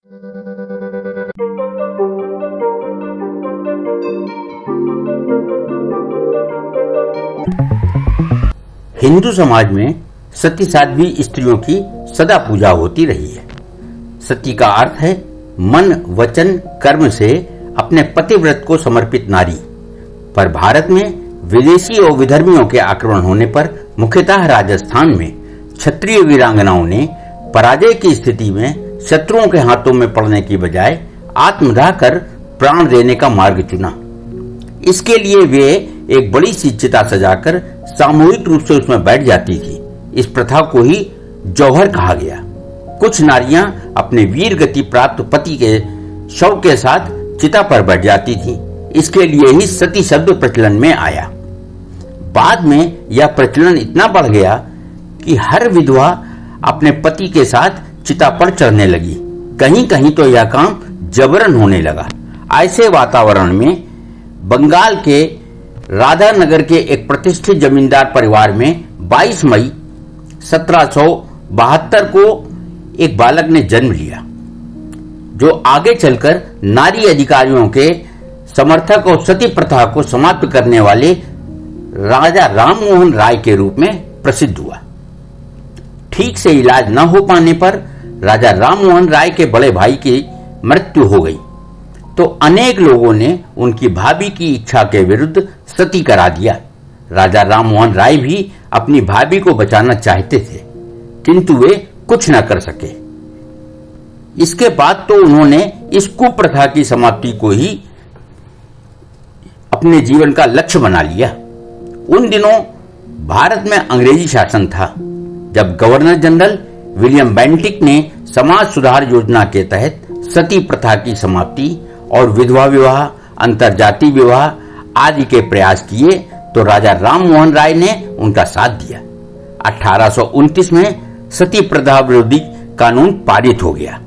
हिंदू समाज में सती साध्वी स्त्रियों की सदा पूजा होती रही है। सती का अर्थ है मन, वचन, कर्म से अपने पतिव्रत को समर्पित नारी। पर भारत में विदेशी और विधर्मियों के आक्रमण होने पर मुख्यतः राजस्थान में क्षत्रिय वीरांगनाओं ने पराजय की स्थिति में शत्रुओं के हाथों में पड़ने की बजाय आत्मदाह कर प्राण देने का मार्ग चुना। इसके लिए वे एक बड़ी सी चिता सजाकर सामूहिक रूप से उसमें बैठ जाती थी। इस प्रथा को ही जौहर कहा गया। कुछ नारियां अपने वीर गति प्राप्त पति के शव के साथ चिता पर बैठ जाती थी। इसके लिए ही सती शब्द प्रचलन में आया। बाद में यह प्रचलन इतना बढ़ गया कि हर विधवा अपने पति के साथ चिता पर चढ़ने लगी। कहीं कहीं तो यह काम जबरन होने लगा। ऐसे वातावरण में बंगाल के राधानगर के एक प्रतिष्ठित जमींदार परिवार में 22 मई 1772 को एक बालक ने जन्म लिया, जो आगे चलकर नारी अधिकारियों के समर्थक और सती प्रथा को समाप्त करने वाले राजा राममोहन राय के रूप में प्रसिद्ध हुआ। ठीक से इलाज न हो पाने पर राजा राममोहन राय के बड़े भाई की मृत्यु हो गई, तो अनेक लोगों ने उनकी भाभी की इच्छा के विरुद्ध सती करा दिया। राजा राममोहन राय भी अपनी भाभी को बचाना चाहते थे, किंतु वे कुछ न कर सके। इसके बाद तो उन्होंने इस कुप्रथा की समाप्ति को ही अपने जीवन का लक्ष्य बना लिया। उन दिनों भारत में अंग्रेजी शासन था, जब गवर्नर जनरल विलियम बेंटिक ने समाज सुधार योजना के तहत सती प्रथा की समाप्ति और विधवा विवाह, अंतरजातीय विवाह आदि के प्रयास किए, तो राजा राममोहन राय ने उनका साथ दिया। 1829 में सती प्रथा विरोधी कानून पारित हो गया।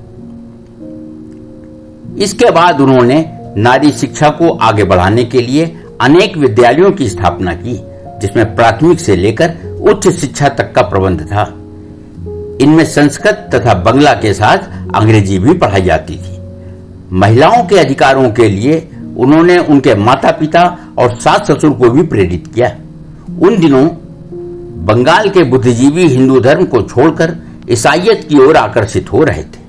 इसके बाद उन्होंने नारी शिक्षा को आगे बढ़ाने के लिए अनेक विद्यालयों की स्थापना की, जिसमें प्राथमिक से लेकर उच्च शिक्षा तक का प्रबंध था। इनमें संस्कृत तथा बंगला के साथ अंग्रेजी भी पढ़ाई जाती थी। महिलाओं के अधिकारों के लिए उन्होंने उनके माता पिता और सास ससुर को भी प्रेरित किया। उन दिनों बंगाल के बुद्धिजीवी हिंदू धर्म को छोड़कर ईसाईयत की ओर आकर्षित हो रहे थे।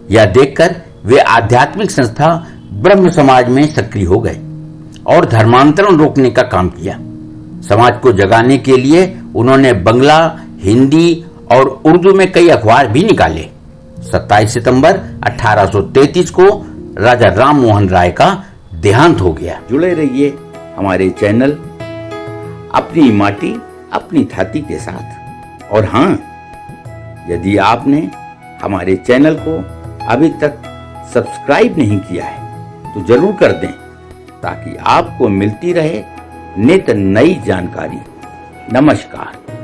यह देखकर वे आध्यात्मिक संस्था ब्रह्म समाज में सक्रिय हो गए और धर्मांतरण रोकने का काम किया। समाज को जगाने के लिए उन्होंने बंगला, हिंदी और उर्दू में कई अखबार भी निकाले। 27 सितंबर 1833 को राजा राममोहन राय का देहांत हो गया। जुड़े रहिए हमारे चैनल अपनी माटी अपनी छाती के साथ। और हाँ, यदि आपने हमारे चैनल को अभी तक सब्सक्राइब नहीं किया है तो जरूर कर दें, ताकि आपको मिलती रहे नित नई जानकारी। नमस्कार।